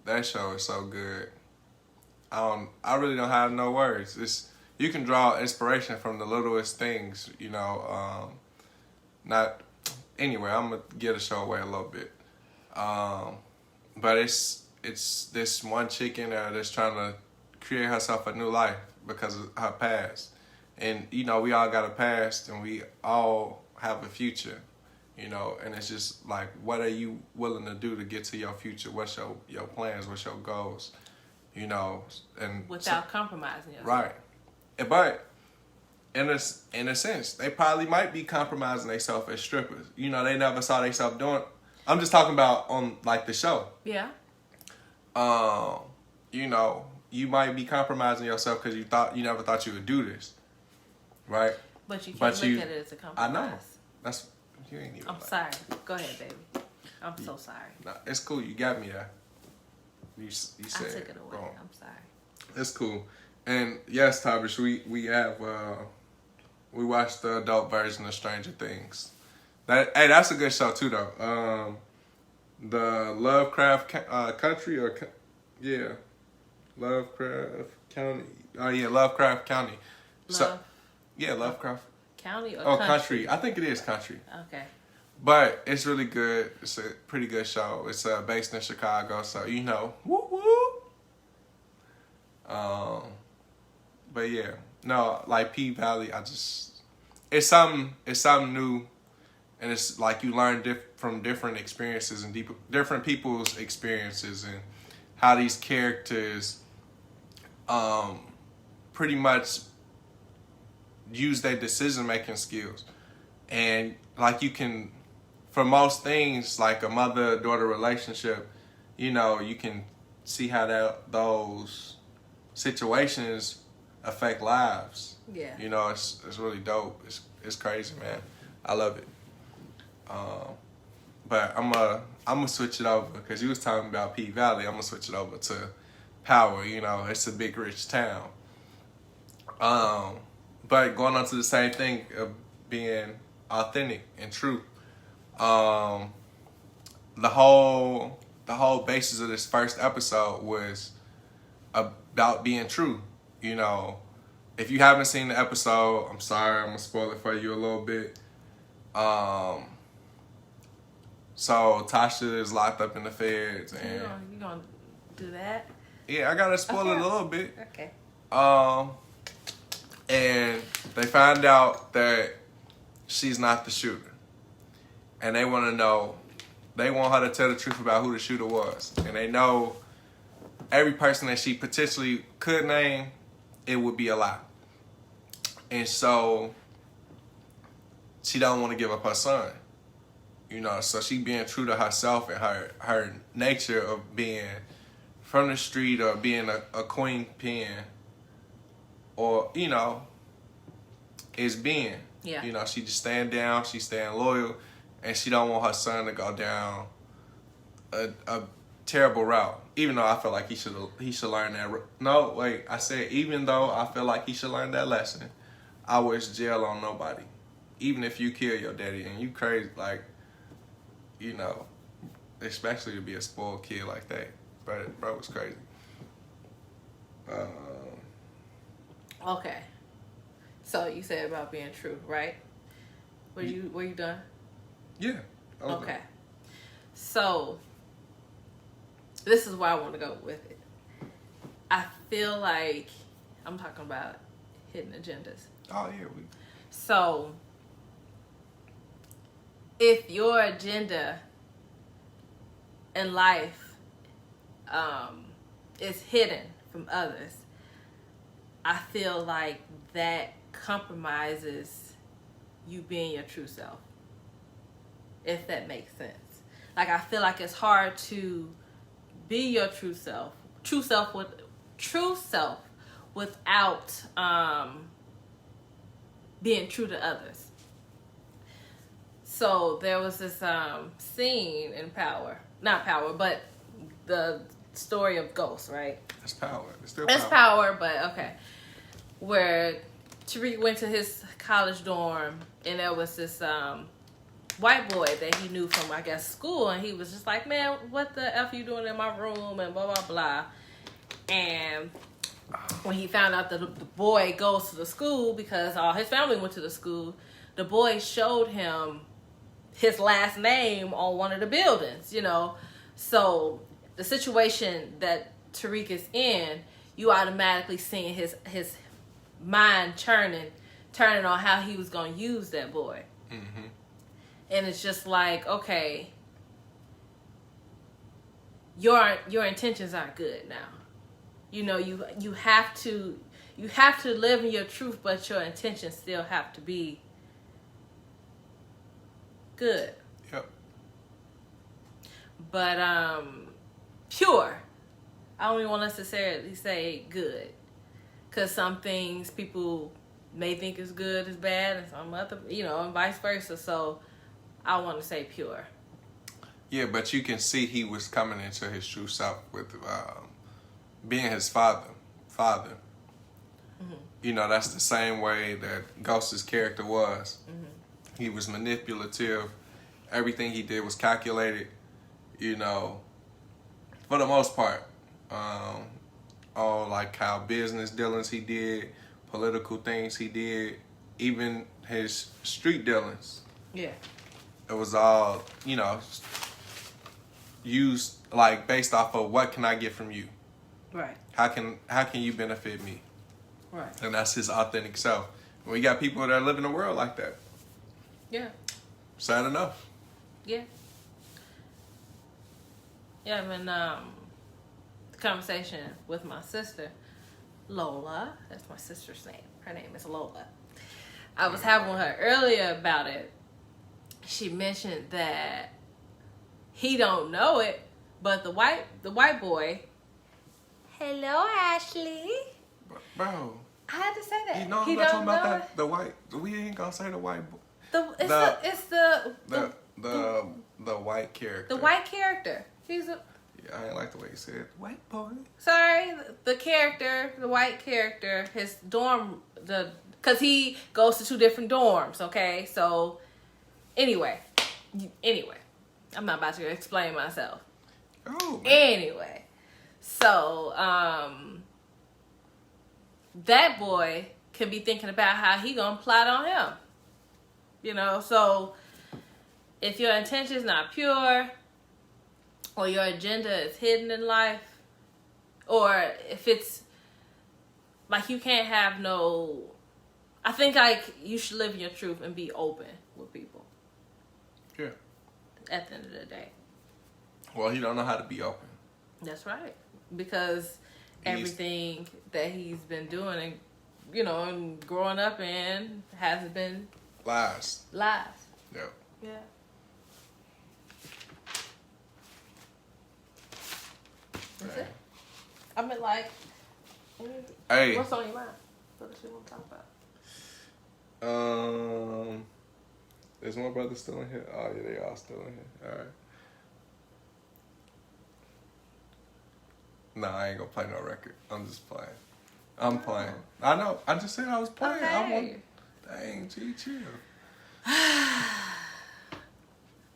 that show is so good. I really don't have no words. You can draw inspiration from the littlest things, not anyway, I'm gonna give the show away a little bit. But it's this one chick in there that's trying to create herself a new life because of her past. And, we all got a past and we all have a future, and it's just like, what are you willing to do to get to your future? What's your plans? What's your goals? And without compromising yourself. Right. But in a sense, they probably might be compromising themselves as strippers. They never saw themselves doing. I'm just talking about on like the show. Yeah. You might be compromising yourself because you never thought you would do this, right? But you can't look at it as a compromise. I know. That's you ain't even. I'm sorry. Go ahead, baby. I'm so sorry. Nah, it's cool. You got me there. You said I took it away. wrong. I'm sorry. It's cool. And yes, Tabish, we have we watched the adult version of Stranger Things. That's a good show too, though. The Lovecraft Country Lovecraft County. Oh yeah, Lovecraft County. Lovecraft County or country. I think it is country. Okay. But it's really good. It's a pretty good show. It's based in Chicago, so woo woo. But yeah, no, like P Valley. It's something new, and it's like you learn from different experiences and different people's experiences and how these characters, pretty much use their decision making skills, and like you can. For most things, like a mother-daughter relationship, you can see how those situations affect lives. Yeah. It's really dope. It's crazy, man. I love it. But I'm gonna switch it over because you was talking about P Valley. I'm gonna switch it over to Power. It's a big rich town. But going on to the same thing of being authentic and true. The whole basis of this first episode was about being true. If you haven't seen the episode, I'm sorry, I'm gonna spoil it for you a little bit. So Tasha is locked up in the feds, and You gonna do that? yeah, I gotta spoil it a little bit. Okay. And they find out that she's not the shooter. And they want to know, they want her to tell the truth about who the shooter was. And they know every person that she potentially could name, it would be a lie. And so she don't want to give up her son. You know, so she being true to herself and her nature of being from the street or being a queen pin, or, you know, is being. Yeah. You know, she just staying down, she staying loyal, and she don't want her son to go down a terrible route. Even though I feel like he should learn that. No, wait, I said even though I feel like he should learn that lesson, I wish jail on nobody. Even if you kill your daddy and you crazy, like, you know, especially to be a spoiled kid like that. But bro was crazy. Okay. So you said about being true, right? Were you done? Yeah. Okay. So this is where I want to go with it. I feel like I'm talking about hidden agendas. Oh yeah. So if your agenda in life is hidden from others, I feel like that compromises you being your true self, if that makes sense. Like, I feel like it's hard to be your true self without being true to others. So there was this scene in not Power, but the story of Ghost, right? It's Power. It's still It's Power, but okay. Where Tariq went to his college dorm, and there was this white boy that he knew from, I guess, school, and he was just like, man, what the F are you doing in my room, and blah, blah, blah. And when he found out that the boy goes to the school, because all his family went to the school, the boy showed him his last name on one of the buildings, you know. So the situation that Tariq is in, you automatically seeing his mind turning on how he was going to use that boy. Mm-hmm. And it's just like, okay, your intentions aren't good now. You know, you have to live in your truth, but your intentions still have to be good. Yep. But pure. I don't even want to necessarily say good, because some things people may think is good is bad, and some other, you know, and vice versa. So I want to say pure. Yeah, but you can see he was coming into his true self with being his father. Mm-hmm. You know, that's the same way that Ghost's character was. Mm-hmm. He was manipulative. Everything he did was calculated, you know, for the most part. All like how business dealings he did, political things he did, even his street dealings. Yeah. It was all, you know, used like based off of what can I get from you? Right. How can you benefit me? Right. And that's his authentic self. And we got people that live in the world like that. Yeah. Sad enough. Yeah. Yeah, I'm in the conversation with my sister, Lola. That's my sister's name. Her name is Lola. I was having with her earlier about it. She mentioned that he don't know it, but the white boy. Hello, Ashley. Bro. I had to say that. You know, I'm not talking about that. The white. We ain't gonna say the white boy. The white character. The white character. He's a. Yeah, I ain't like the way you said it. White boy. Sorry, the character, the white character, his dorm, because he goes to 2 different dorms. Okay, so anyway, I'm not about to explain myself. Oh. Man. Anyway, so that boy can be thinking about how he gonna plot on him. You know, so if your intention is not pure, or your agenda is hidden in life, or if it's like you can't have no. I think like you should live in your truth and be open with people. Yeah. At the end of the day. Well, he don't know how to be open. That's right, because everything that he's been doing and and growing up in has been lies. Lies. Yep. Yeah. That's it. I mean, like, hey, what's on your mind? What you want to talk about? Is my brother still in here? Oh yeah, they all still in here. All right. Nah, I ain't gonna play no record. I'm just playing. I'm playing. I know. I just said I was playing. Okay. I want. Dang, G, chill. I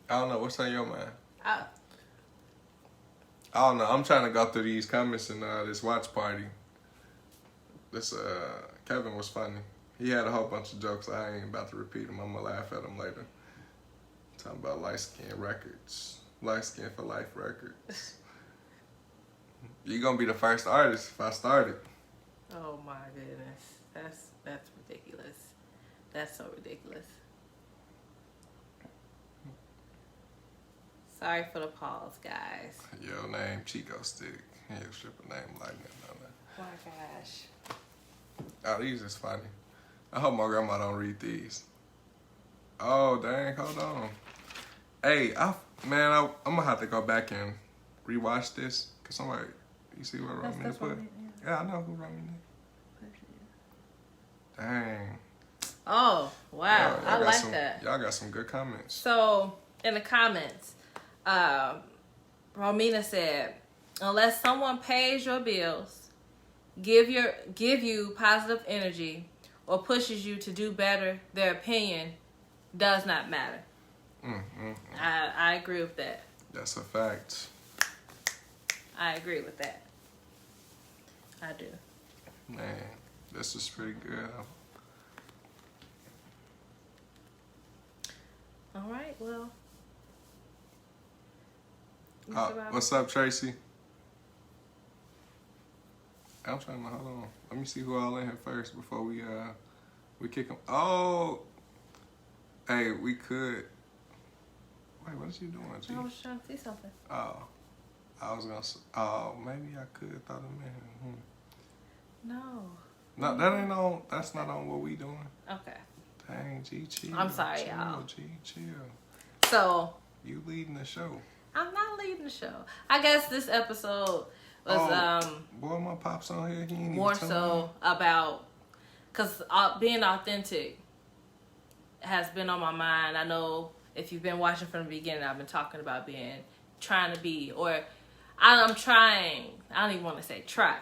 don't know. What's on your mind? I don't know. I'm trying to go through these comments in this watch party. This Kevin was funny. He had a whole bunch of jokes. I ain't about to repeat them. I'm gonna laugh at them later. Talking about light skin records, light skin for life records. You gonna be the first artist if I started. Oh my goodness, that's ridiculous. That's so ridiculous. Sorry for the pause, guys. Your name Chico Stick. Your stripper name Lightning. Oh my gosh. Oh, these is funny. I hope my grandma don't read these. Oh dang, hold on. Hey, I'm gonna have to go back and rewatch this cause somebody, you see what Romina put? Yeah, I know who Romina. Dang. Oh wow, I like that. Y'all got some good comments. So in the comments, Romina said, "Unless someone pays your bills, give you positive energy, or pushes you to do better, their opinion does not matter." I agree with that. That's a fact. I agree with that. I do. Man, this is pretty good. All right, well. What's up, Tracy? I'm trying to hold on. Let me see who all in here first before we kick them. Oh, hey, we could. Wait, what is you doing, G? I was trying to see something. Oh, I was gonna. Oh, maybe I could throw them in. No, that ain't on. That's not on what we doing. Okay. Dang, G, chill. I'm sorry, chill, y'all. G, chill. So. You leading the show. I'm not leading the show. I guess this episode was boy, my pops on here. He ain't more even so about, because being authentic has been on my mind. I know if you've been watching from the beginning, I've been talking about trying to be, or I'm trying. I don't even want to say try.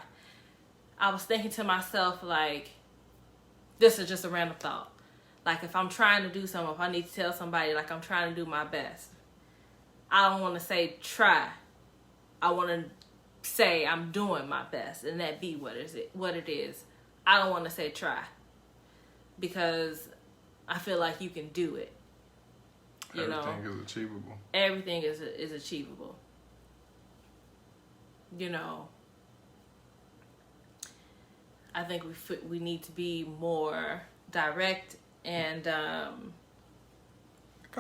I was thinking to myself, like, this is just a random thought. Like, if I'm trying to do something, if I need to tell somebody, like, I'm trying to do my best, I don't want to say try. I want to say I'm doing my best, and that be what it is. I don't want to say try, because I feel like you can do it. Everything is achievable. Everything is achievable. I think we need to be more direct and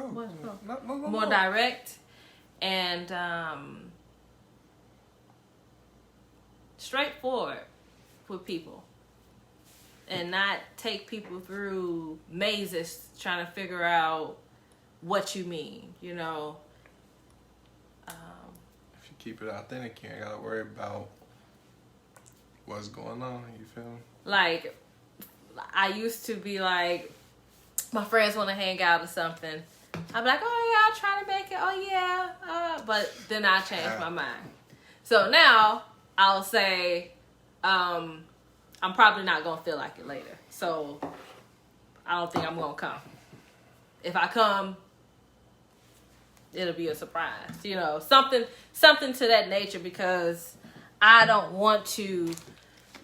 more direct and straightforward with people, and not take people through mazes trying to figure out what you mean. If you keep it authentic, you ain't gotta worry about what's going on. You feel me? Like, I used to be like, my friends want to hang out or something, I'm like, oh yeah, I'll try to make it. Oh yeah, but then I change my mind. So now I'll say, I'm probably not gonna feel like it later. So I don't think I'm gonna come. If I come, it'll be a surprise. Something to that nature, because I don't want to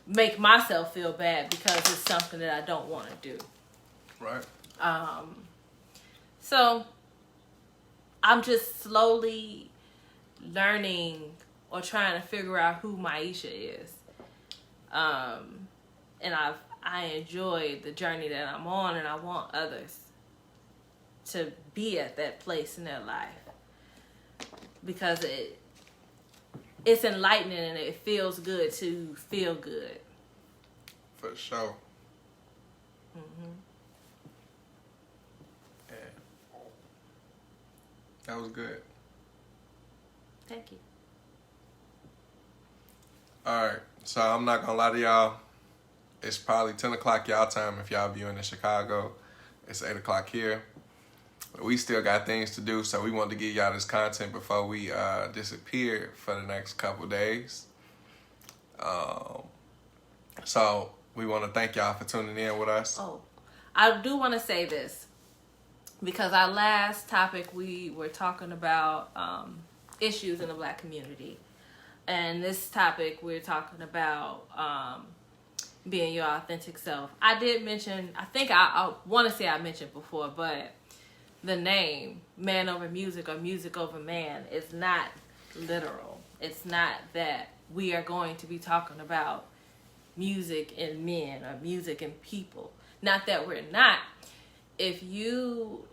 make myself feel bad because it's something that I don't want to do. Right. So I'm just slowly learning or trying to figure out who Maiisha is. and I enjoy the journey that I'm on, and I want others to be at that place in their life because it's enlightening and it feels good to feel good. For sure. Yeah. That was good. Thank you. All right, so I'm not gonna lie to y'all. It's probably 10 o'clock y'all time if y'all viewing in Chicago. It's 8 o'clock here. But we still got things to do, so we wanted to give y'all this content before we disappear for the next couple days. So we want to thank y'all for tuning in with us. Oh, I do want to say this because our last topic we were talking about issues in the Black community. And this topic, we're talking about being your authentic self. I did mention, I think I want to say I mentioned before, but the name, Man Over Music or Music Over Man, is not literal. It's not that we are going to be talking about music and men or music and people. Not that we're not. If you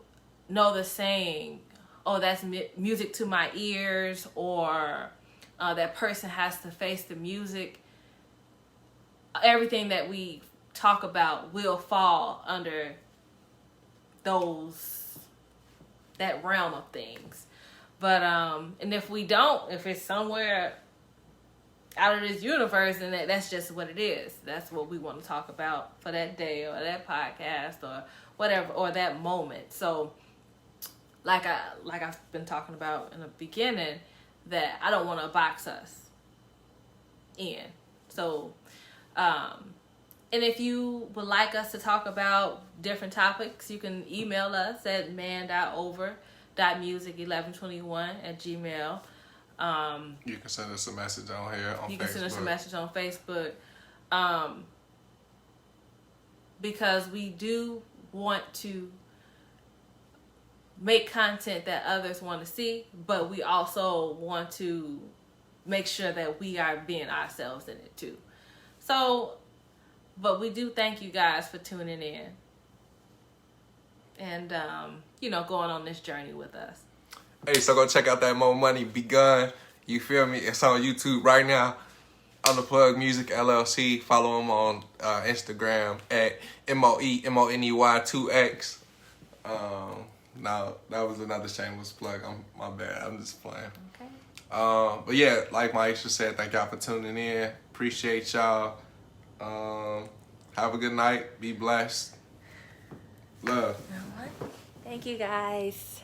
know the saying, oh, that's music to my ears, or that person has to face the music, everything that we talk about will fall under that realm of things. But and if we don't, if it's somewhere out of this universe, then that's just what it is. That's what we want to talk about for that day or that podcast or whatever, or that moment. So like I've been talking about in the beginning, that I don't want to box us in. So and if you would like us to talk about different topics, you can email us at man.over.music1121@gmail. You can send us a message on here on Facebook. You can send us a message on Facebook. Because we do want to make content that others want to see, but we also want to make sure that we are being ourselves in it too. So, but we do thank you guys for tuning in and, going on this journey with us. Hey, so go check out that Mo Money Begun. You feel me? It's on YouTube right now. On the Plug Music LLC. Follow them on Instagram at MOEMONEY2X. No, that was another shameless plug. My bad. I'm just playing. Okay. But yeah, like Maiisha said, thank y'all for tuning in. Appreciate y'all. Have a good night. Be blessed. Love. Thank you guys.